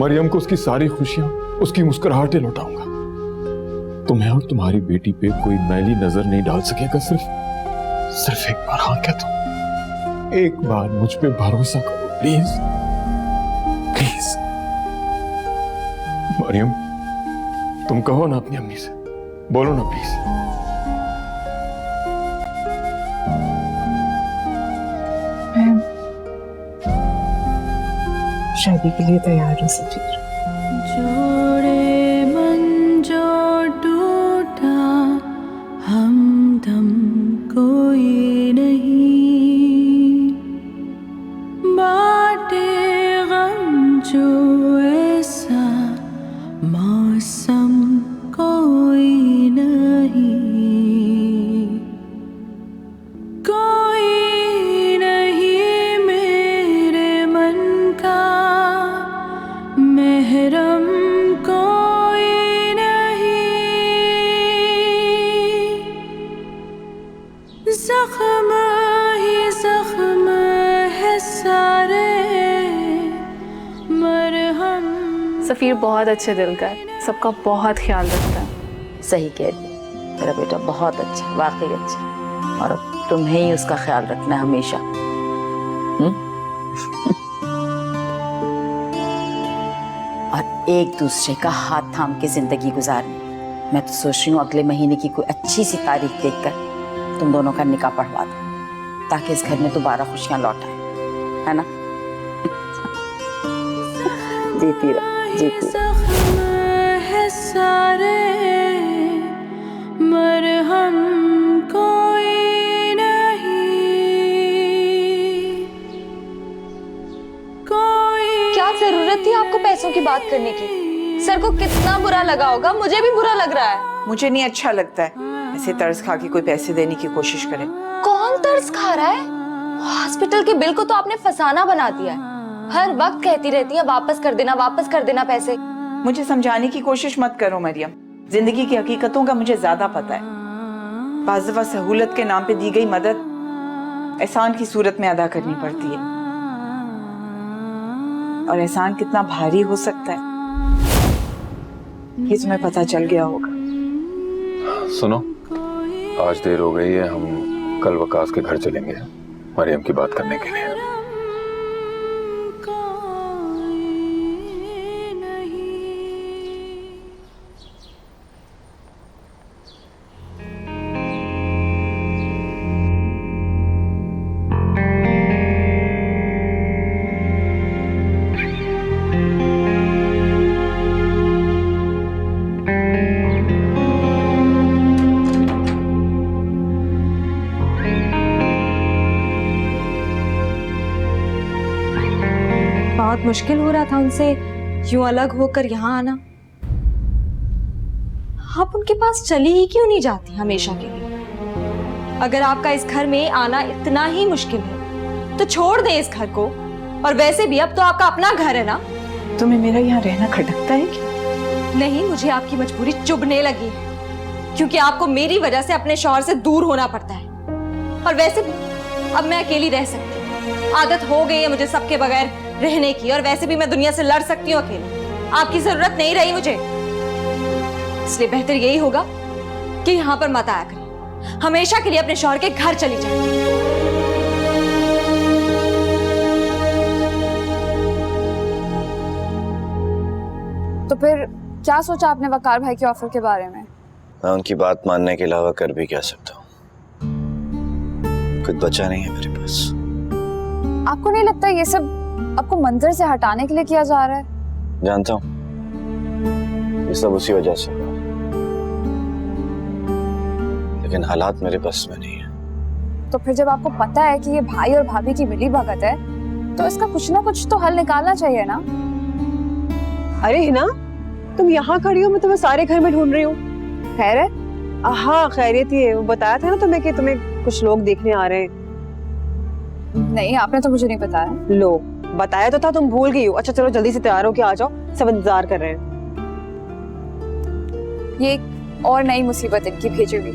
मरियम को उसकी सारी खुशियां, उसकी मुस्कुराहटें लौटाऊंगा। तुम्हें और तुम्हारी बेटी पे कोई मैली नजर नहीं डाल सकेगा। सिर्फ एक बार हाँ कह दो, एक बार मुझ पे भरोसा करो प्लीज प्लीज। मरियम, तुम कहो ना अपनी अम्मी से, बोलो ना प्लीज। शादी के लिए तैयार हूँ सफीर। जोड़े मन जो टूटा हमदम कोई नहीं, बाटे गम जो ऐसा मौसम कोई नहीं, कोई नहीं मेरे मन का महरम, कोई नहीं, जख्म ही जख्म है सारे मरहम। सफीर बहुत अच्छे दिल का है, सबका बहुत ख्याल रखता है। सही कह रही, तेरा बेटा बहुत अच्छा, वाकई अच्छा, और अब तुम्हें ही उसका ख्याल रखना है हमेशा। और एक दूसरे का हाथ थाम के जिंदगी गुजारनी। मैं तो सोच रही हूँ अगले महीने की कोई अच्छी सी तारीख देखकर तुम दोनों का निकाह पढ़वा दो, ताकि इस घर में दोबारा खुशियां लौट आए, है ना? जीती रहो, जीती रहो। है सारे मरहम, कोई नहीं, कोई। क्या जरूरत थी आपको पैसों की बात करने की? सर को कितना बुरा लगा होगा, मुझे भी बुरा लग रहा है। मुझे नहीं अच्छा लगता है ऐसे तर्ज खा के कोई पैसे देने की कोशिश करे। कौन तर्ज खा रहा है? हॉस्पिटल के बिल को तो आपने फसाना बना दिया है। हर वक्त कहती रहती है वापस कर देना पैसे। मुझे समझाने की कोशिश मत करो मरियम, जिंदगी की हकीकतों का मुझे ज्यादा पता है। बाज़ दफा सहूलत के नाम पे दी गई मदद एहसान की सूरत में अदा करनी पड़ती है, और एहसान कितना भारी हो सकता है ये तुम्हें पता चल गया होगा। सुनो, आज देर हो गई है, हम कल वकास के घर चलेंगे मरियम की बात करने के लिए। बहुत मुश्किल हो रहा था उनसे यूं अलग होकर यहाँ आना। आप उनके पास चली ही क्यों नहीं जाती हमेशा के लिए? अगर आपका इस घर में आना इतना ही मुश्किल है तो छोड़ दें इस घर को। और वैसे भी अब तो आपका अपना घर है ना। तुम्हें मेरा यहाँ रहना खटकता है क्या? नहीं, मुझे आपकी मजबूरी चुभने लगी है, क्योंकि आपको मेरी वजह से अपने शौहर से दूर होना पड़ता है। और वैसे भी अब मैं अकेली रह सकती हूँ, आदत हो गई है मुझे सबके बगैर रहने की। और वैसे भी मैं दुनिया से लड़ सकती हूँ अकेले, आपकी जरूरत नहीं रही मुझे। इसलिए बेहतर यही होगा कि यहाँ पर मत आया करें, हमेशा के लिए अपने शौहर के घर चली जाए। तो फिर क्या सोचा आपने वकार भाई के ऑफर के बारे में? मैं उनकी बात मानने के अलावा कर भी क्या सकता हूँ? कुछ बचा नहीं है मेरे पास। आपको नहीं लगता ये सब आपको मंदिर से हटाने के लिए किया जा रहा है? जानता हूँ, ये सब उसी वजह से हुआ, लेकिन हालात मेरे बस में नहीं है। तो फिर जब आपको पता है कि ये भाई और भाभी की मिली भगत है, तो इसका कुछ ना कुछ तो हल निकालना चाहिए ना? अरे हिना, तुम यहाँ खड़ी हो, मैं तुम्हें सारे घर में ढूंढ रही हूँ। खैर है? हाँ खैरियत ही है। वो बताया था ना तुम्हें कि तुम्हें कुछ लोग देखने आ रहे हैं। नहीं, आपने तो मुझे नहीं बताया। लो, बताया तो था, तुम भूल गई हो। अच्छा चलो जल्दी से तैयार हो के आ जाओ, सब इंतजार कर रहे हैं। ये एक और नई मुसीबत इनकी भेजी हुई।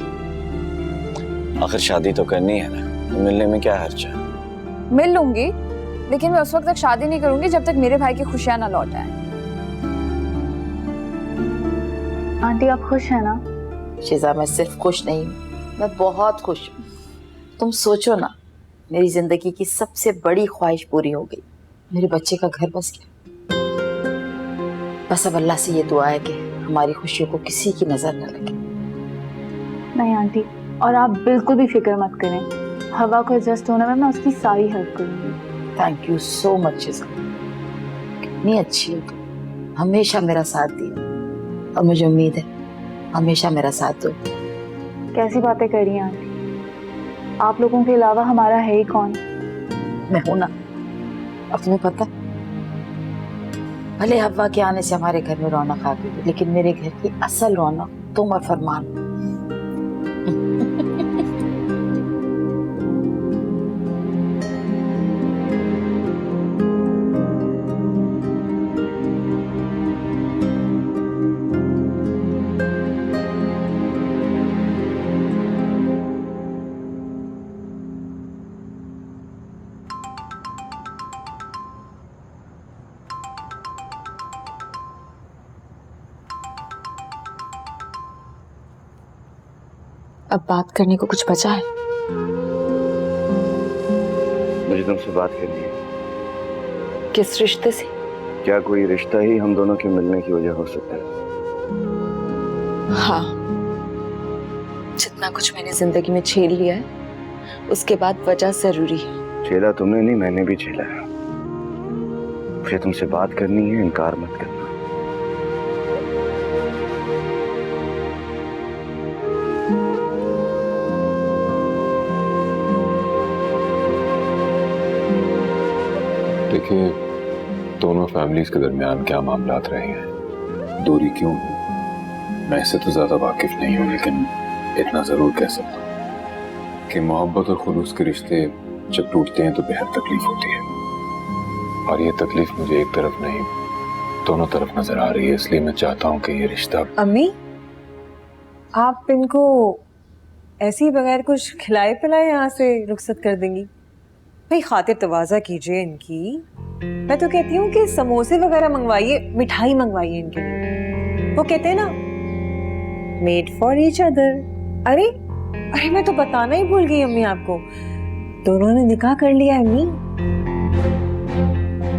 आखिर शादी तो करनी है ना, तो मिलने में क्या हर्ज है? मिल लूंगी, लेकिन मैं उस वक्त तक शादी नहीं करूंगी जब तक मेरे भाई की खुशियां ना लौट आए। आंटी आप खुश हैं ना? शिजा, मैं सिर्फ खुश नहीं हूँ, मैं बहुत खुश हूँ। तुम सोचो ना, मेरी जिंदगी की सबसे बड़ी ख्वाहिश पूरी हो गई, मेरे बच्चे का घर बस गया। बस अब अल्लाह से ये दुआ है कि हमारी खुशियों को किसी की नजर न लगे। नहीं आंटी, और आप बिल्कुल भी फिक्र मत करें, हवा को एडजस्ट होने में मैं उसकी सारी हेल्प करूंगी। थैंक यू सो मच शिजा, कितनी अच्छी हो तुम, हमेशा मेरा साथ दिया और मुझे उम्मीद है हमेशा मेरा साथ दो। कैसी बातें कर रही हैं आंटी, आप लोगों के अलावा हमारा है ही कौन? मैं हूं ना, अब तुम्हें पता, भले हवा के आने से हमारे घर में रौनक आ गई, लेकिन मेरे घर की असल रौनक तुम और फरमान। अब बात करने को कुछ बचा है? मुझे तुमसे बात करनी है। किस रिश्ते से? क्या कोई रिश्ता ही हम दोनों के मिलने की वजह हो सकता है? हाँ, जितना कुछ मैंने जिंदगी में झेल लिया है, उसके बाद वजह जरूरी है। झेला तुमने नहीं, मैंने भी झेला है। मुझे तुमसे बात करनी है, इनकार मत करना। देखिए, दोनों फैमिलीज के दरमियान क्या मामलात रहे हैं, दूरी क्यों, मैं इससे तो ज्यादा वाकिफ नहीं हूँ, लेकिन इतना जरूर कह सकता हूँ कि मोहब्बत और खुलूस के रिश्ते जब टूटते हैं तो बेहद तकलीफ होती है, और ये तकलीफ मुझे एक तरफ नहीं दोनों तरफ नजर आ रही है। इसलिए मैं चाहता हूँ कि ये रिश्ता। अम्मी, आप इनको ऐसे ही बगैर कुछ खिलाए पिलाए यहाँ से रुखसत कर देंगी? भाई खातिर तवाज़ा कीजिए इनकी। मैं तो कहती हूँ कि समोसे वगैरह मंगवाइए, मिठाई मंगवाइए इनके लिए। वो कहते हैं ना, मेड फॉर ईच अदर। अरे अरे, मैं तो बताना ही भूल गई अम्मी आपको, दोनों ने निकाह कर लिया है अम्मी।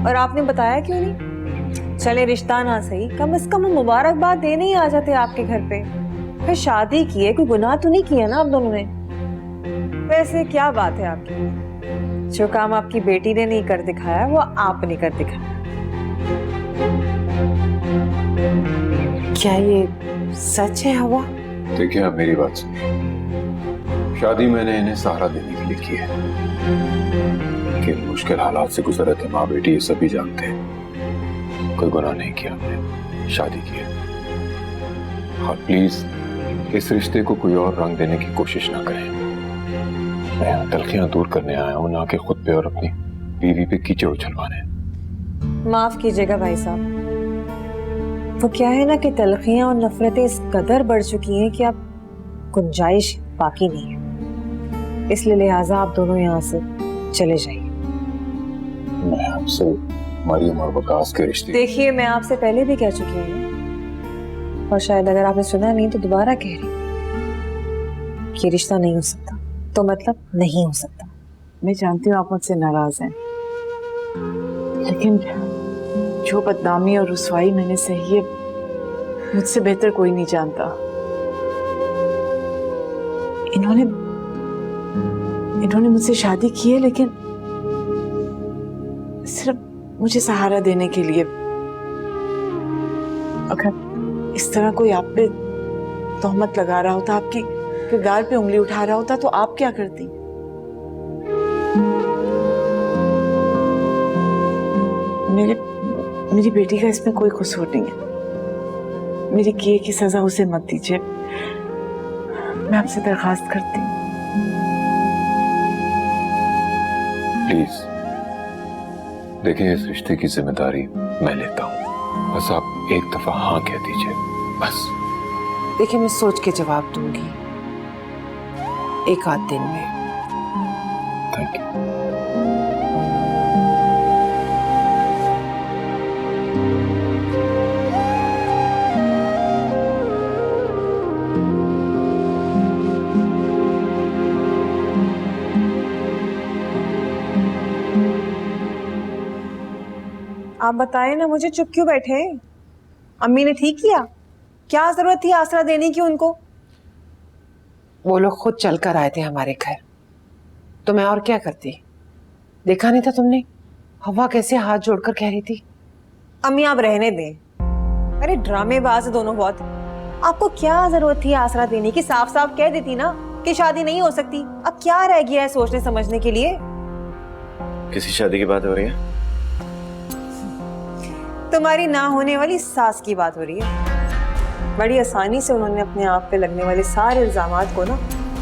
और आपने बताया क्यों नहीं? चले रिश्ता ना सही, कम से कम मुबारकबाद देने ही आ जाते आपके घर पे। फिर शादी की है, कोई गुनाह तो नहीं किया ना आप दोनों ने? वैसे क्या बात है आपकी, जो काम आपकी बेटी ने नहीं कर दिखाया वो आपने कर दिखाया। क्या ये सच है हवा? देखिए, आप मेरी बात सुनिए। शादी मैंने इन्हें सहारा देने के लिए की है, लेकिन मुश्किल हालात से गुजरे थे माँ बेटी, ये सभी जानते हैं। कोई गुनाह नहीं किया हमने, शादी की है। और प्लीज इस रिश्ते को कोई और रंग देने की कोशिश ना करें। मैं यहाँ तलखियां दूर करने आया हूँ, ना कि खुद पे और अपनी बीवी पे कीचड़ उछलवाने। माफ कीजिएगा भाई साहब, वो क्या है ना कि तलखियां और नफरतें इस कदर बढ़ चुकी हैं कि अब गुंजाइश बाकी नहीं है। इसलिए लिहाजा आप दोनों यहाँ से चले जाइए। मैं आपसे मरियम और वकास के रिश्ते। देखिए, मैं आपसे पहले भी कह चुकी हूँ, और शायद अगर आपने सुना नहीं तो दोबारा कह रही हूँ कि रिश्ता नहीं हो सकता तो मतलब नहीं हो सकता। मैं जानती हूँ आप मुझसे नाराज हैं, लेकिन जो बदनामी और रुसवाई मैंने सही है, मुझसे बेहतर कोई नहीं जानता। इन्होंने मुझसे शादी की है, लेकिन सिर्फ मुझे सहारा देने के लिए। अगर इस तरह कोई आप पे तोहमत लगा रहा होता, आपकी किरदार पे उंगली उठा रहा होता, तो आप क्या करती? मेरी बेटी का इसमें कोई कसूर नहीं है। मेरी किए की सजा उसे मत दीजिए, मैं आपसे दरखास्त करती हूँ। प्लीज देखिए, इस रिश्ते की जिम्मेदारी मैं लेता हूँ, बस आप एक दफा हाँ कह दीजिए, बस। देखिए, मैं सोच के जवाब दूंगी, एक आध दिन में। Thank you. आप बताएं ना मुझे, चुप क्यों बैठे हैं? अम्मी ने ठीक किया? क्या जरूरत थी आसरा देने की उनको? वो लोग खुद चल कर आए थे हमारे घर, तो मैं और क्या करती? देखा नहीं था तुमने हवा कैसे हाथ जोड़कर कह रही थी? अम्मी आप रहने दें, अरे ड्रामेबाज है दोनों बहुत। आपको क्या जरूरत थी आसरा देने की? साफ साफ कह देती ना कि शादी नहीं हो सकती। अब क्या रह गया है सोचने समझने के लिए? किसी शादी की बात हो रही है? तुम्हारी ना होने वाली सास की बात हो रही है। बड़ी आसानी से उन्होंने अपने आप पे लगने वाले सारे इल्जामात को ना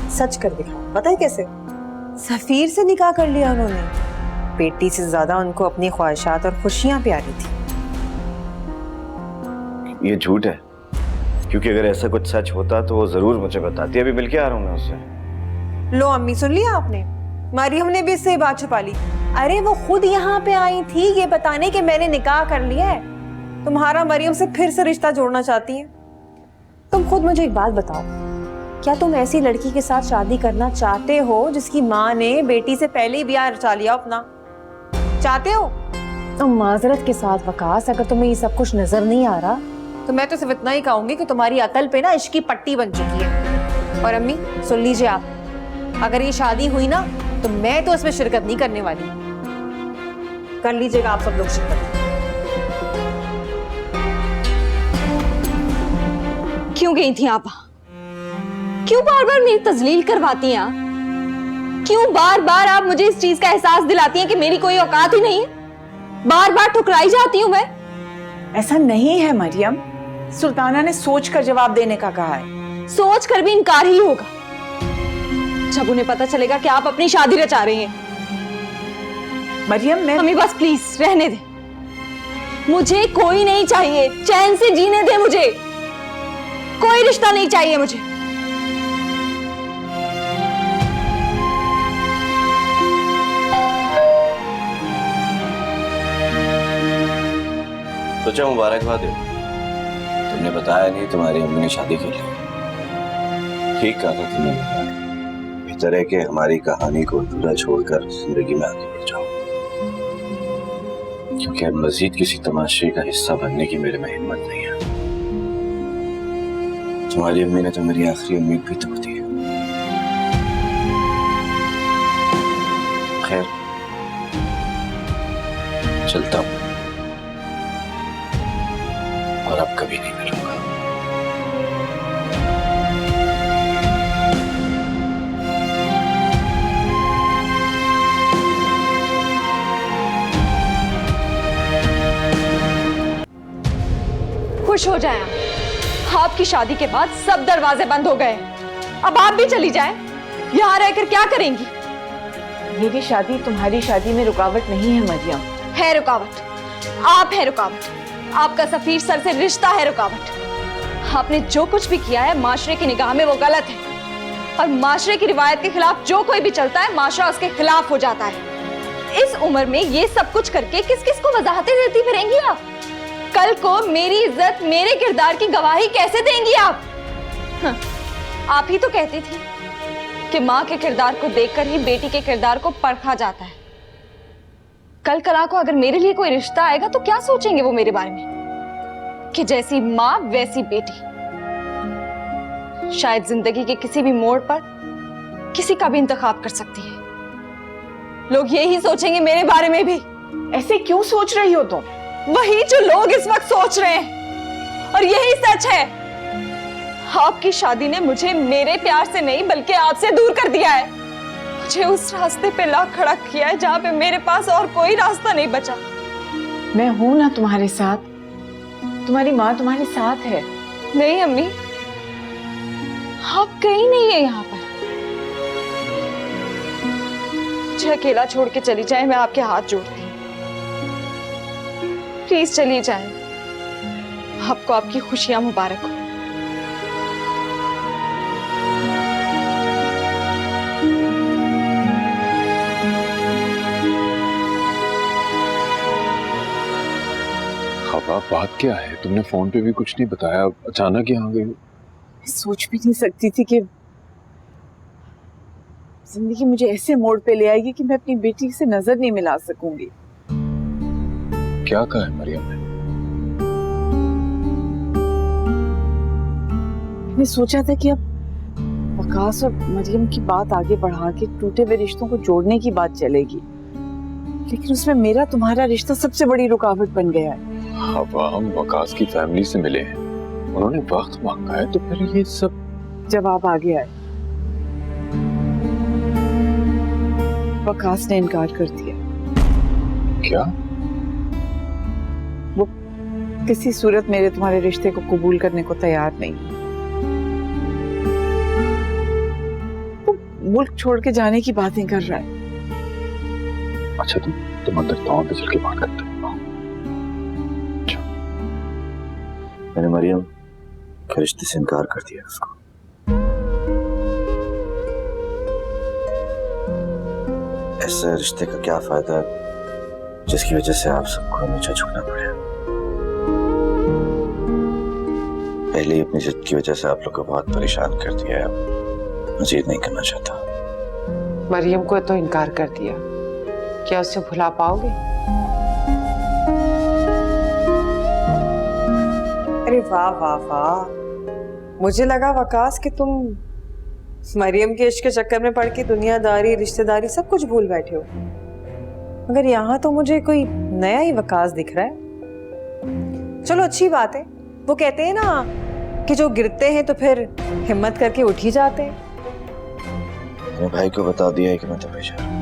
सच कर दिखाया। पता है कैसे? सफीर से निकाह कर लिया उन्होंने। बेटी से ज्यादा उनको अपनी ख्वाहिशात और खुशियां प्यारी थी। ये झूठ है, क्योंकि अगर ऐसा कुछ सच होता तो वो जरूर मुझे बताती। अभी मिलके आ रहा हूँ मैं उससे। लो अम्मी, सुन लिया आपने? मरियम ने भी इससे बात छुपा ली। अरे वो खुद यहाँ पे आई थी ये बताने कि मैंने निकाह कर लिया है। तुम्हारा मरियम से फिर से रिश्ता जोड़ना चाहती है। तुम खुद मुझे एक बात बताओ, क्या तुम ऐसी लड़की के साथ शादी करना चाहते हो जिसकी माँ ने बेटी से पहले ही ब्याह रचा लिया अपना? चाहते हो? तो माजरत के साथ वकास, अगर तुम्हें ये सब कुछ नजर नहीं आ रहा तो मैं तो सिर्फ इतना ही कहूंगी कि तुम्हारी अकल पे ना इश्क की पट्टी बन चुकी है। और अम्मी सुन लीजिए आप, अगर ये शादी हुई ना तो मैं तो इसमें शिरकत नहीं करने वाली। कर लीजिएगा आप सब लोग शिरकत। क्यों गई थी आप? क्यों बार बार मेरी तजलील करवाती हैं? क्यों बार बार आप मुझे इस चीज का एहसास दिलाती हैं कि मेरी कोई औकात ही नहीं है? बार बार ठुकराई जाती हूं मैं। ऐसा नहीं है मरियम, सुल्ताना ने सोच कर जवाब देने का कहा है। सोच कर भी इनकार ही होगा जब उन्हें पता चलेगा कि आप अपनी शादी रचा रही हैं। मरियम मैं मम्मी बस प्लीज रहने दे, मुझे कोई नहीं चाहिए, चैन से जीने दे, मुझे कोई रिश्ता नहीं चाहिए मुझे। सोचा मुबारकबाद है, तुमने बताया नहीं तुम्हारी अम्मी ने शादी कर ली। ठीक कहा था तुमने, बेहतर है कि हमारी कहानी को अधूरा छोड़कर जिंदगी में आगे बढ़ जाओ, क्योंकि अब मजीद किसी तमाशे का हिस्सा बनने की मेरे में हिम्मत नहीं है। तुम्हारी अम्मी ने तो मेरी आखिरी उम्मीद भी तोड़ दी है। खैर चलता हूं, और अब कभी नहीं मिलूंगा। खुश हो जाएं आपकी शादी के बाद सब दरवाजे बंद हो गए, अब आप भी चली जाएं। यहाँ रहकर क्या करेंगी? मेरी शादी तुम्हारी शादी में रुकावट नहीं है मरियम। है रुकावट, आप है रुकावट, आपका सफीर सर से रिश्ता है रुकावट। आपने जो कुछ भी किया है माशरे की निगाह में वो गलत है, और माशरे की रिवायत के खिलाफ जो कोई भी चलता है माशरा उसके खिलाफ हो जाता है। इस उम्र में ये सब कुछ करके किस किस को वजाहतें देती फिरेंगी आप? कल को मेरी इज्जत, मेरे किरदार की गवाही कैसे देंगी आप? आप ही तो कहती थी कि माँ के किरदार को देखकर ही बेटी के किरदार को परखा जाता है। कल कला को अगर मेरे लिए कोई रिश्ता आएगा तो क्या सोचेंगे वो मेरे बारे में कि जैसी माँ वैसी बेटी? शायद जिंदगी के किसी भी मोड़ पर किसी का भी इंतखाब कर सकती है। लोग यही सोचेंगे मेरे बारे में भी। ऐसे क्यों सोच रही हो तुम? वही जो लोग इस वक्त सोच रहे हैं, और यही सच है। आपकी शादी ने मुझे मेरे प्यार से नहीं बल्कि आपसे दूर कर दिया है। मुझे उस रास्ते पे ला खड़ा किया है जहां पे मेरे पास और कोई रास्ता नहीं बचा। मैं हूं ना तुम्हारे साथ, तुम्हारी माँ तुम्हारे साथ है। नहीं अम्मी, आप कहीं नहीं है यहाँ पर। मुझे अकेला छोड़ के चली जाए, मैं आपके हाथ जोड़ती हूँ। प्लीज चली जाए, आपको आपकी खुशियां मुबारक हो। हवा बात क्या है? तुमने फोन पे भी कुछ नहीं बताया, अचानक यहाँ गई। सोच भी नहीं सकती थी कि जिंदगी मुझे ऐसे मोड़ पे ले आएगी कि मैं अपनी बेटी से नजर नहीं मिला सकूंगी। क्या कहा है मरियम ने? मैं सोचा था कि अब वकास और मरियम की बात आगे बढ़ा के टूटे हुए रिश्तों को जोड़ने की बात चलेगी, लेकिन उसमें मेरा तुम्हारा रिश्ता सबसे बड़ी रुकावट बन गया है। हवा, हम वकास की फैमिली से मिले हैं, उन्होंने वक्त मांगा है, तो फिर ये सब जवाब आ गया है। वकास ने इनकार कर दिया। क्या? वो किसी सूरत मेरे तुम्हारे रिश्ते को कबूल करने को तैयार नहीं है। वो मुल्क छोड़ के जाने की बातें कर रहा है। अच्छा, तुम अंदर ताऊं पे चल के बात करते हो। मैंने मरियम के रिश्ते से इनकार कर दिया उसको। ऐसे रिश्ते का क्या फायदा जिसकी वजह से आप सबको नीचे झुकना पड़े। पहले ही अपनी जिद की वजह से आप लोग को बहुत परेशान कर दिया है, मजीद नहीं करना चाहता। मरियम को तो इनकार कर दिया, क्या उसे भुला पाओगे? अरे वाह वाह वाह, मुझे लगा वकास कि तुम मरियम के इश्क के चक्कर में पड़ के दुनियादारी रिश्तेदारी सब कुछ भूल बैठे हो, मगर यहाँ तो मुझे कोई नया ही वकास दिख रहा है। चलो अच्छी बात है। वो कहते हैं ना कि जो गिरते हैं तो फिर हिम्मत करके उठ ही जाते हैं। मैंने भाई को बता दिया है कि मैं दुबई जा रहा हूं।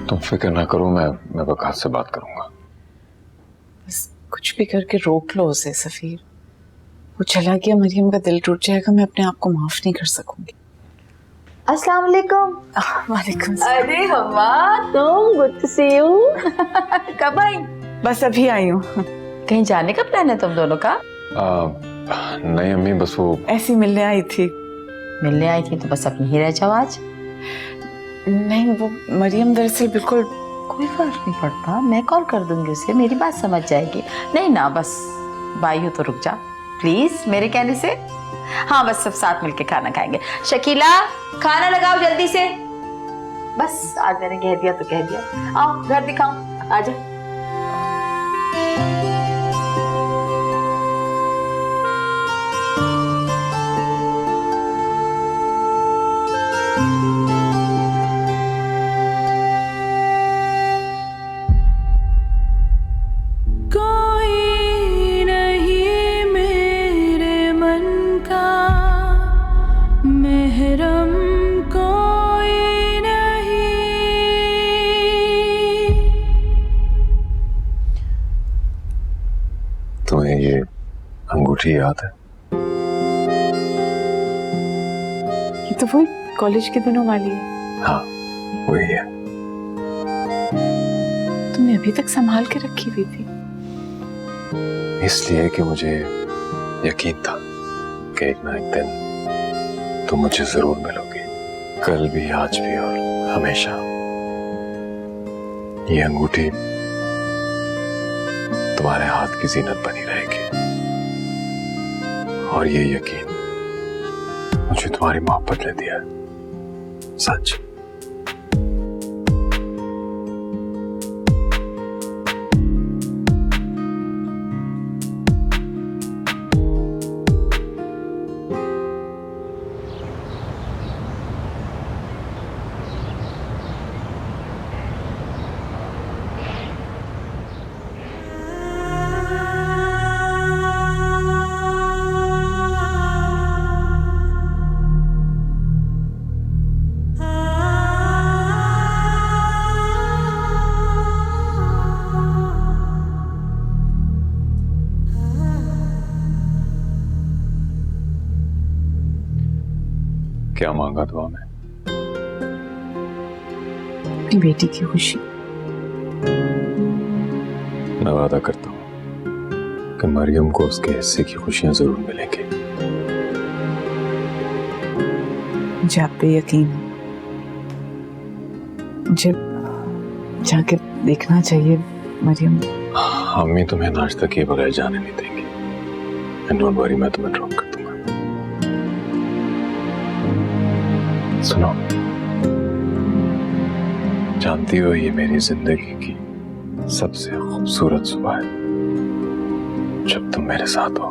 तुम फिक्र ना करो, मैं वकास से बात करूंगा। बस कुछ भी करके रोक लो उसे सफीर। वो चला गया, मरियम का दिल टूट जाएगा, मैं अपने आप को माफ नहीं कर सकूंगी। अस्सलाम वालेकुम। वालेकुम। अरे हवा, तुम गुड टू सी यू। कब आई? बस अभी आई हूँ। कहीं जाने का प्लान है तुम दोनों का? नहीं अम्मी, बस वो ऐसी मिलने आई थी। मिलने आई थी तो बस अब यहीं रह जाओ आज। नहीं, वो मरियम दरअसल बिल्कुल कोई फर्क नहीं पड़ता, मैं कॉल कर दूंगी उसे, मेरी बात समझ जाएगी। नहीं ना, बस बाई हो तो रुक जा प्लीज मेरे कहने से। हाँ, बस सब साथ मिलके खाना खाएंगे। शकीला, खाना लगाओ जल्दी से। बस आज मैंने कह दिया तो कह दिया। आओ घर दिखाओ, आजा। कोई नहीं मेरे मन का महरम, कोई नहीं। तुम्हें ये अंगूठी याद है? ये तो वही कॉलेज के दिनों वाली है। हाँ, वही है। तुमने अभी तक संभाल के रखी हुई थी? इसलिए कि मुझे यकीन था कि एक ना एक दिन तुम मुझे जरूर मिलोगे। कल भी, आज भी और हमेशा। ये अंगूठी तुम्हारे हाथ की जीनत बनी रहेगी, और ये यकीन मुझे तुम्हारी मोहब्बत ने दिया है। सच। क्या मांगा दुआ में? अपनी बेटी की खुशी। मैं वादा करता हूँ कि मरियम को उसके हिस्से की खुशियां जरूर मिलेंगी। मुझे आप पे यकीन है। मुझे जाके देखना चाहिए मरियम अम्मी तुम्हें नाश्ता किए बगैर जाने नहीं देंगी। एंड डोंट वरी, मैं तुम्हें ड्रॉप कर दूंगा। सुनो, जानती हो ये मेरी जिंदगी की सबसे खूबसूरत सुबह है जब तुम मेरे साथ हो।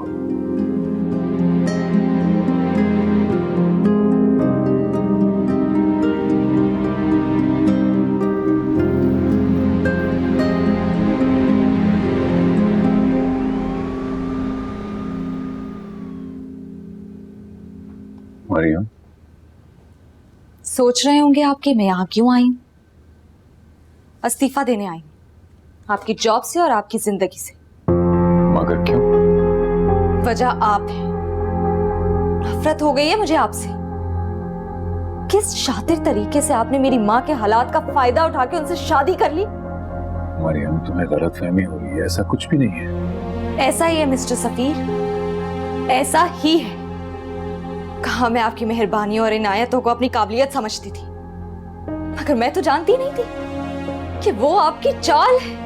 मरियम, सोच रहे होंगे आप कि मैं यहाँ क्यों आई हूँ? इस्तीफा देने आई हूँ, आपकी जॉब से और आपकी जिंदगी से। मगर क्यों? वजह आप है। नफरत हो गई है मुझे आपसे। किस शातिर तरीके से आपने मेरी माँ के हालात का फायदा उठा के उनसे शादी कर ली। मरियम, तुम्हें गलतफहमी हो रही है, ऐसा कुछ भी नहीं है। ऐसा ही है मिस्टर सफीर, ऐसा ही है। कहा मैं आपकी मेहरबानियों और इनायतों को अपनी काबिलियत समझती थी, मगर मैं तो जानती नहीं थी कि वो आपकी चाल है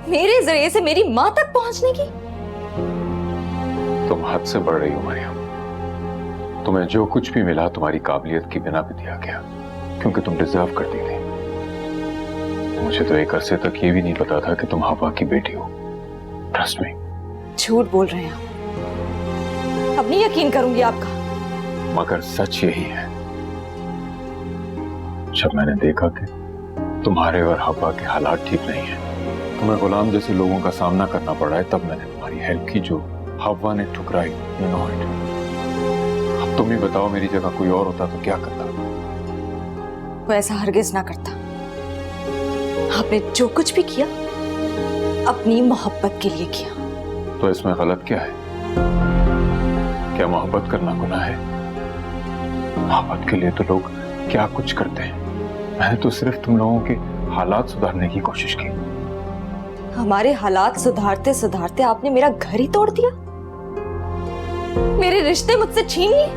मेरे जरिए से मेरी माँ तक पहुंचने की। तुम हद से बढ़ रही हो मरियम। तुम्हें जो कुछ भी मिला तुम्हारी काबिलियत की बिना पे दिया गया, क्योंकि तुम डिजर्व करती थी। मुझे तो एक अरसे तक ये भी नहीं पता था कि तुम हवा की बेटी हो। Trust me. झूठ बोल रहे हैं आप। अब नहीं यकीन करूंगी आपका। मगर सच यही है, जब मैंने देखा कि तुम्हारे और हवा के हालात ठीक नहीं है, तुम्हें गुलाम जैसे लोगों का सामना करना पड़ रहा है, तब मैंने तुम्हारी हेल्प की जो हवा ने ठुकराई। You know it. अब तुम ही बताओ, मेरी जगह कोई और होता तो क्या करता? वो ऐसा हरगिज ना करता। आपने जो कुछ भी किया अपनी मोहब्बत के लिए किया। तो इसमें गलत क्या है? क्या मोहब्बत करना गुनाह है? मोहब्बत के लिए तो लोग क्या कुछ करते हैं। मैंने तो सिर्फ तुम लोगों के हालात सुधारने की कोशिश की। हमारे हालात सुधारते सुधारते आपने मेरा घर ही तोड़ दिया, मेरे रिश्ते मुझसे छीन लिए।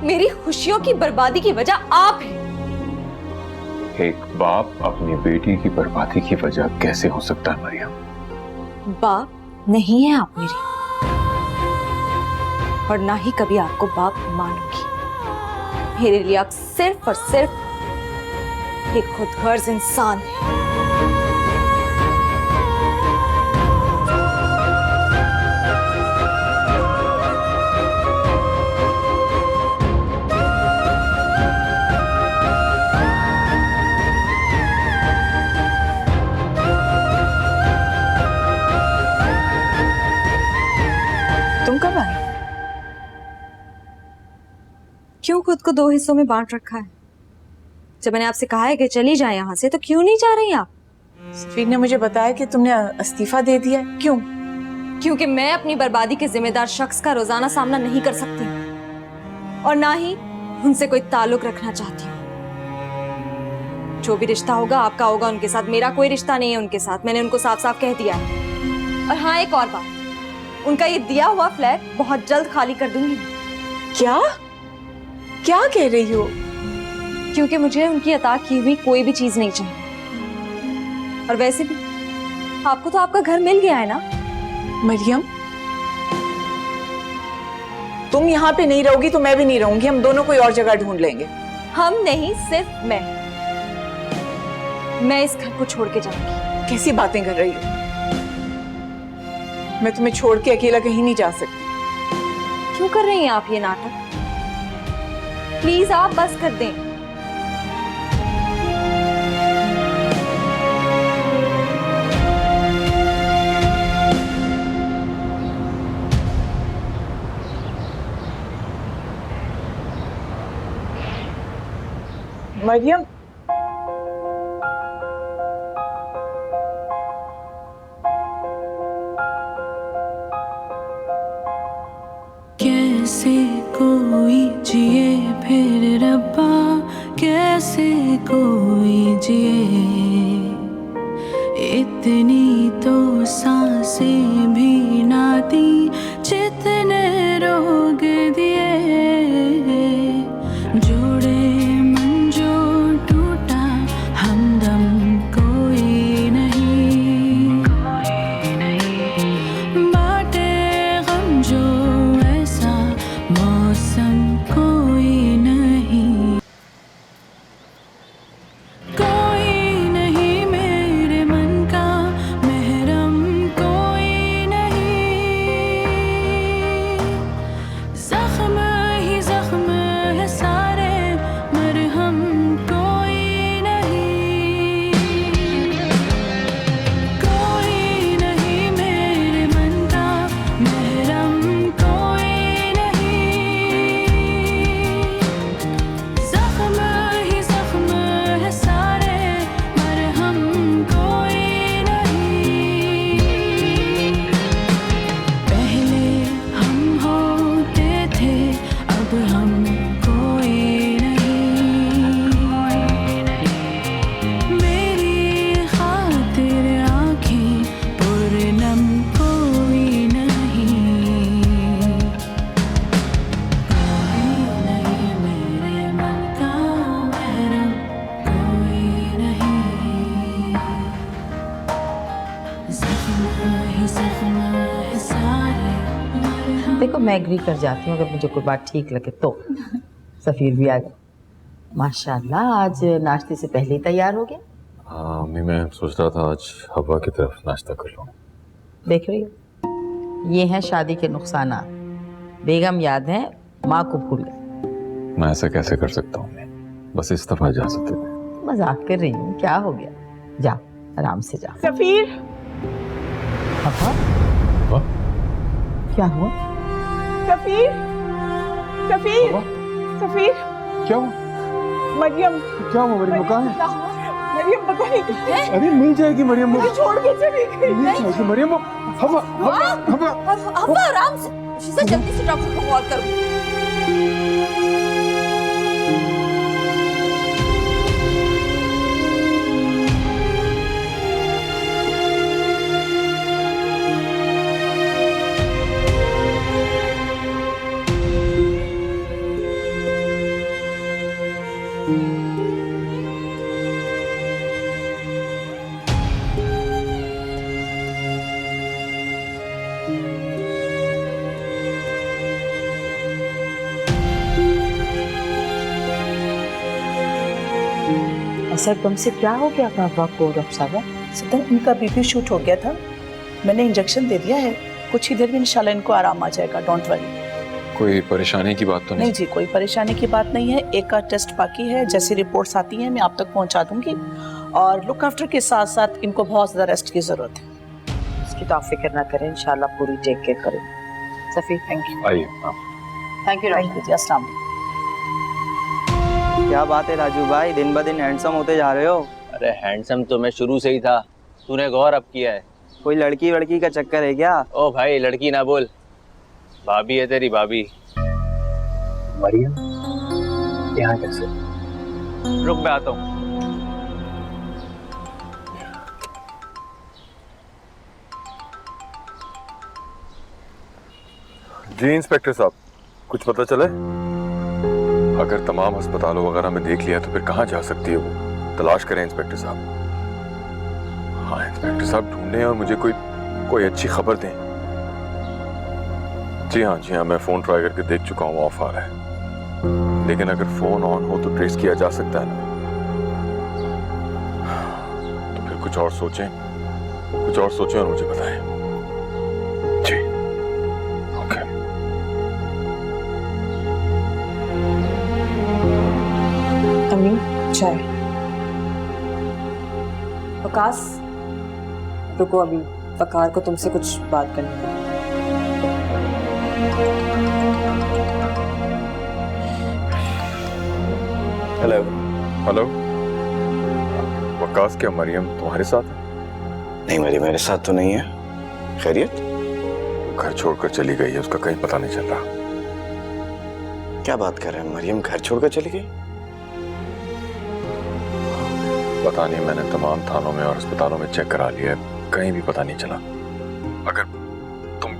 मेरी खुशियों की बर्बादी की वजह आप हैं। एक बाप अपनी बेटी की बर्बादी की वजह कैसे हो सकता है मरियम? बाप नहीं है आप मेरे, और ना ही कभी आपको बाप मानूंगी। मेरे लिए आप सिर्फ और सिर्फ एक खुदगर्ज इंसान है। तुम कब आए? क्यों खुद को दो हिस्सों में बांट रखा है? जब मैंने आपसे कहा है कि चली जाए यहाँ से, तो क्यों नहीं जा रही आप? सफीर ने मुझे बताया कि तुमने इस्तीफा दे दिया है। क्यों? क्योंकि मैं अपनी बर्बादी के जिम्मेदार शख्स का रोजाना सामना नहीं कर सकती और ना ही उनसे कोई ताल्लुक रखना चाहती हूँ। जो भी रिश्ता होगा आपका होगा उनके साथ, मेरा कोई रिश्ता नहीं है उनके साथ। मैंने उनको साफ साफ कह दिया है। और हाँ, एक और बात, उनका ये दिया हुआ फ्लैट बहुत जल्द खाली कर दूंगी। क्या क्या कह रही हो? क्योंकि मुझे उनकी अता की हुई कोई भी चीज नहीं चाहिए। और वैसे भी आपको तो आपका घर मिल गया है ना। मरियम, तुम यहाँ पे नहीं रहोगी तो मैं भी नहीं रहूंगी। हम दोनों कोई और जगह ढूंढ लेंगे। हम नहीं, सिर्फ मैं इस घर को छोड़ के जाऊंगी। कैसी बातें कर रही हो? मैं तुम्हें छोड़ के अकेला कहीं नहीं जा सकती। क्यों कर रही हैं आप ये नाटक? प्लीज आप बस कर दें। मरियम, कैसे कोई जिए फिर रब्बा, कैसे कोई जिए। इतनी तो सांसें भी ना दी जितने रोग दिए। जोड़े मन जो टूटा हमदम कोई नहीं। देखो मैं एग्री कर जाती हूँ अगर मुझे कोई बात ठीक लगे तो। सफीर भी आ गया माशाल्लाह, आज नाश्ते से पहले ही तैयार हो गया। हाँ अम्मी, मैं सोच रहा था आज हवा की तरफ नाश्ता कर लूँ। देख रही हो, ये हैं शादी के नुकसानात। बेगम याद है माँ को भूल गए। मैं ऐसा कैसे कर सकता हूँ? बस इस दफा इजाजत दे। मजाक कर रही हूँ, क्या हो गया? जा आराम से जा। सफीर, पापा क्या हुआ? सफीर, सफीर, सफीर, क्या हुआ? मरियम, क्या हुआ मरियम? कहाँ है मरियम? पता नहीं किसने अरे मिल जाएगी मरियम, मुझे छोड़ के चली गई। मिल जाएगी मरियम। हवा हवा हवा अब आराम से, शीशा जल्दी से डॉक्टर को कॉल करो। सर तुमसे क्या हो गया बाबा को डॉक्टर साहब? सर इनका बीपी शूट हो गया था, मैंने इंजेक्शन दे दिया है, कुछ ही देर में इंशाल्लाह इनको आराम आ जाएगा, डोंट वरी। कोई परेशानी की बात तो नहीं जी, कोई परेशानी की बात नहीं है। एक का टेस्ट बाकी है, जैसी रिपोर्ट्स आती हैं मैं आप तक पहुंचा दूंगी। और लुक आफ्टर के साथ साथ इनको बहुत ज्यादा रेस्ट की जरूरत है, इसकी तो आप फिक्र ना करें, इंशाल्लाह पूरी टेक केयर करें। Safi thank you. आइए। थैंक यू डॉक्टर जी, अस्सलाम वालेकुम। क्या बात है राजू भाई, दिन ब दिन हैंडसम होते जा रहे हो। अरे हैंडसम तो मैं शुरू से ही था, तूने गौर अब किया है? कोई लड़की वड़की का चक्कर है क्या? ओ भाई लड़की ना बोल, भाभी है तेरी भाभी। मरियम यहाँ कैसे? रुक मैं आता हूँ। जी इंस्पेक्टर साहब, कुछ पता चले? अगर तमाम अस्पतालों वगैरह में देख लिया तो फिर कहाँ जा सकती है वो? तलाश करें इंस्पेक्टर साहब। हाँ इंस्पेक्टर साहब, ढूंढें और मुझे कोई अच्छी खबर दें। जी हाँ, मैं फोन ट्राई करके देख चुका हूँ, ऑफ आ रहा है। लेकिन अगर फोन ऑन हो तो ट्रेस किया जा सकता है ना? तो फिर कुछ और सोचें और मुझे बताएं। जी ओके। अम्मी चाय। वकास रुको, अभी वकार को तुमसे कुछ बात करनी है। हेलो हेलो वकास, क्या मरियम तुम्हारे साथ है? नहीं मेरे साथ तो नहीं है। खैरियत? घर छोड़कर चली गई है, उसका कहीं पता नहीं चल रहा। क्या बात कर रहे हैं? मरियम घर छोड़कर चली गई? पता नहीं, मैंने तमाम थानों में और अस्पतालों में चेक करा लिया है, कहीं भी पता नहीं चला। अगर तुम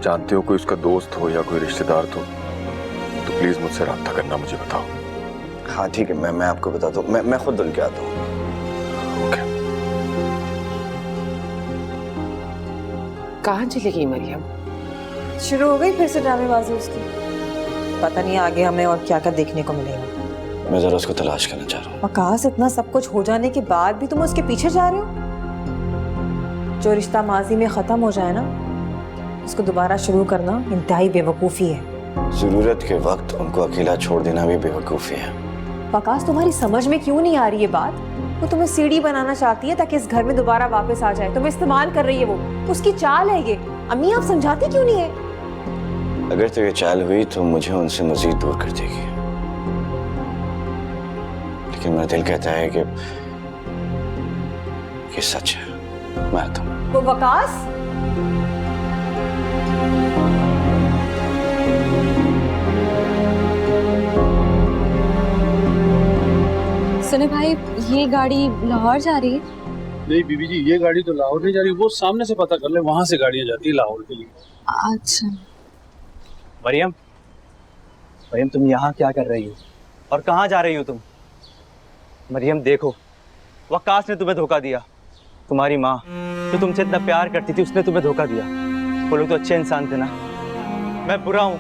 जानते हो कोई उसका दोस्त हो या कोई रिश्तेदार तो प्लीज मुझसे राब्ता करना, मुझे बताओ। हाँ ठीक है, मैं आपको बताता हूँ, मैं खुद उनके आता हूँ। ओके। कहाँ चली गई मरियम? शुरू हो गई फिर से ड्रामेबाजी उसकी, पता नहीं आगे हमें और क्या क्या देखने को मिलेगा। मैं जरा उसको तलाश करना चाह रहा हूँ। वकास, इतना सब कुछ हो जाने के बाद भी तुम उसके पीछे जा रहे हो? जो रिश्ता माजी में खत्म हो जाए ना, उसको दोबारा शुरू करना इंतहाई बेवकूफ़ी है। जरूरत के वक्त उनको अकेला छोड़ देना भी बेवकूफ़ी है। वकास, तुम्हारी समझ में क्यों नहीं आ रही है बात? वो तुम्हें सीढ़ी बनाना चाहती है ताकि इस घर में दोबारा वापस आ जाए, तुम्हें इस्तेमाल कर रही है, वो उसकी चाल है ये। अम्मी आप समझाती क्यों नहीं है? अगर तो ये चाल हुई तो मुझे उनसे मजीद दूर कर देगी, लेकिन मेरा दिल कहता है कि ये सच है। मैं आता हूँ। वो वकास, सुने भाई, ये गाड़ी लाहौर जा रही है? नहीं बीबी जी, ये गाड़ी तो लाहौर नहीं जा रही, वो सामने से पता कर ले, वहां से गाड़ियां जाती है लाहौर के लिए। अच्छा। मरियम, तुम यहाँ क्या कर रही हो और कहाँ जा रही हो तुम? मरियम देखो, वकास ने तुम्हें धोखा दिया। तुम्हारी माँ जो तुमसे इतना प्यार करती थी, उसने तुम्हें धोखा दिया। वो लोग तो अच्छे इंसान थे ना, मैं बुरा हूं,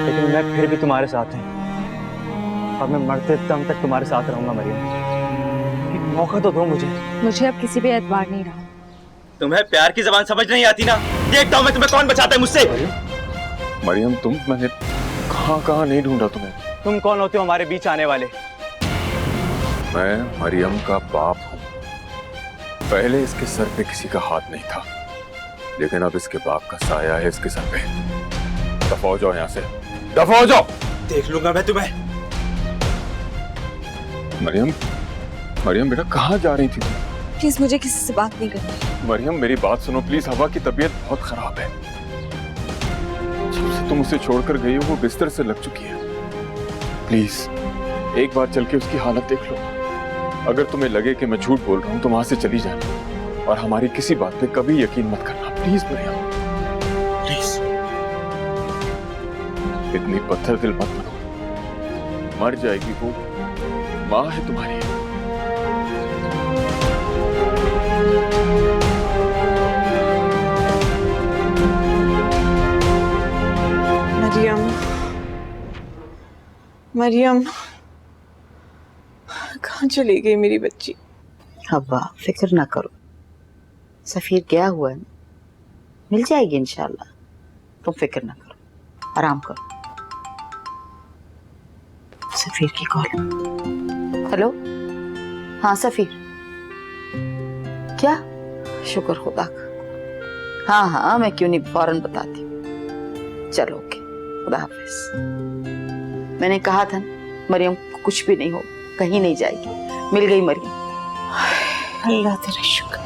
लेकिन मैं फिर भी तुम्हारे साथ हूं और मैं मरते दम तक तुम्हारे साथ रहूंगा मरियम। एक मौका तो दो मुझे। मुझे अब किसी पे एतबार नहीं रहा। तुम्हें प्यार की जबान समझ नहीं आती ना? देखता हूं मैं तुम्हें कौन बचाता है मुझसे। मरियम तुम, मैंने कहाँ नहीं ढूंढा तुम्हें। तुम कौन होते हो हमारे बीच आने वाले? मैं मरियम का बाप हूं। पहले इसके सर पे किसी का हाथ नहीं था, लेकिन अब इसके बाप का साया है इसके सर पे। दफा हो जाओ यहाँ से, दफा हो जाओ। देख लूंगा मैं तुम्हें। मरियम बेटा कहाँ जा रही थी तुम? प्लीज मुझे किसी से बात नहीं करनी। मरियम मेरी बात सुनो प्लीज। हवा की तबीयत बहुत खराब है। जब से तुम उसे छोड़कर गई हो वो बिस्तर से लग चुकी है। प्लीज एक बार चल के उसकी हालत देख लो। अगर तुम्हें लगे कि मैं झूठ बोल रहा हूँ तो वहां से चली जाना और हमारी किसी बात पे कभी यकीन मत करना। Please Maryam, please. इतनी पत्थर दिल मत बनो। मर जाएगी वो, माँ है तुम्हारी। मरियम कहाँ चली गई मेरी बच्ची? हवा फिक्र ना करो, सफीर गया हुआ है, मिल जाएगी इंशाल्लाह। तुम फिक्र ना करो, आराम करो। सफीर की कॉल। हेलो, हाँ सफीर, क्या? शुक्र खुदा का। हाँ मैं क्यों नहीं, फौरन बताती हूँ। चलो ओके, खुदा हाफिज। मैंने कहा था मरियम को कुछ भी नहीं हो, कहीं नहीं जाएगी। मिल गई मरियम। अल्लाह तेरा शुक्र।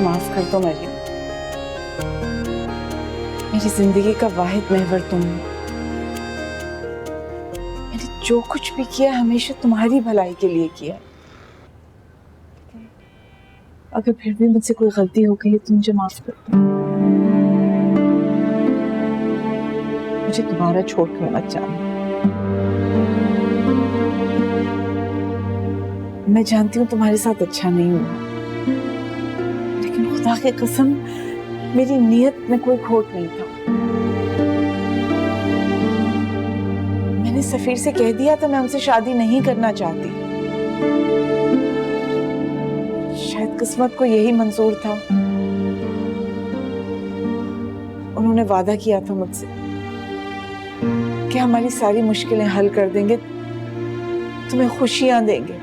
माफ कर दो मरियम, मेरी जिंदगी का वाहिद महवर तुम हो। मैंने जो कुछ भी किया हमेशा तुम्हारी भलाई के लिए किया। अगर फिर भी मुझसे कोई गलती हो गई तो मुझे माफ कर दो। मुझे दोबारा छोड़कर मत जाना। मैं जानती हूँ तुम्हारे साथ अच्छा नहीं हुआ, लेकिन खुदा की कसम मेरी नीयत में कोई खोट नहीं था। मैंने सफीर से कह दिया था मैं उनसे शादी नहीं करना चाहती। शायद किस्मत को यही मंजूर था। उन्होंने वादा किया था मुझसे कि हमारी सारी मुश्किलें हल कर देंगे, तुम्हें खुशियां देंगे।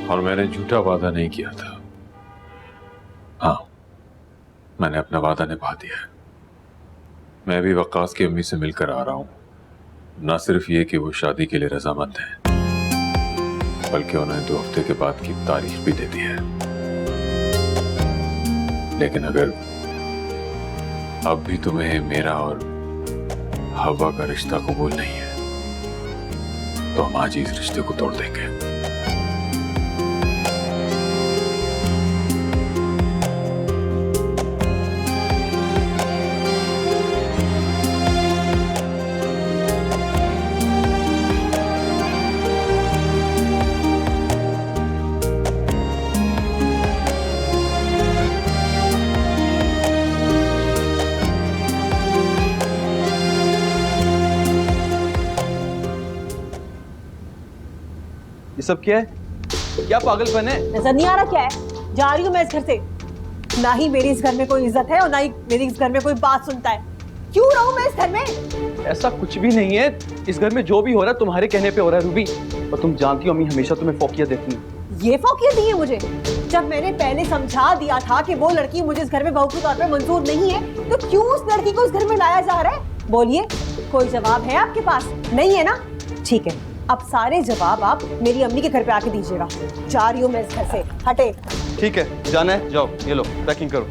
और मैंने झूठा वादा नहीं किया था। हाँ, मैंने अपना वादा निभा दिया है। मैं भी वक्कास की अम्मी से मिलकर आ रहा हूँ। ना सिर्फ ये कि वो शादी के लिए रजामंद हैं, बल्कि उन्हें 2 हफ्ते के बाद की तारीख भी दे दी है। लेकिन अगर अब भी तुम्हें मेरा और हवा का रिश्ता कबूल नहीं है तो हम आज इस रिश्ते को तोड़ देंगे। ये सब क्या है? क्या पागलपन है? नजर नहीं आ रहा क्या है? जा रही हूँ मैं इस घर से। ना ही मेरी इस घर में कोई इज्जत है और ना ही मेरी इस घर में कोई बात सुनता है। क्यों रहूं मैं इस घर में? ऐसा कुछ भी नहीं है। इस घर में जो भी हो रहा है तुम्हारे कहने पे हो रहा है रूबी। और तुम जानती हो अम्मी हमेशा तुम्हें फोकिया देती है। ये फोकिया दी है मुझे? जब मैंने पहले समझा दिया था कि वो लड़की मुझे इस घर में बहू के तौर पे मंजूर नहीं है, तो क्यों उस लड़की को इस घर में लाया जा रहा है? बोलिए, कोई जवाब है आपके पास? नहीं है ना? ठीक है, अब सारे जवाब आप मेरी अम्मी के घर पे आके दीजिएगा। जा रही हूँ मैं इस घर से, हटे। ठीक है, जाना है जाओ, ये लो पैकिंग करो।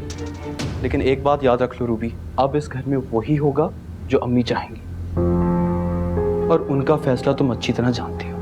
लेकिन एक बात याद रख लो रूबी, अब इस घर में वही होगा जो अम्मी चाहेंगी, और उनका फैसला तुम अच्छी तरह जानती हो।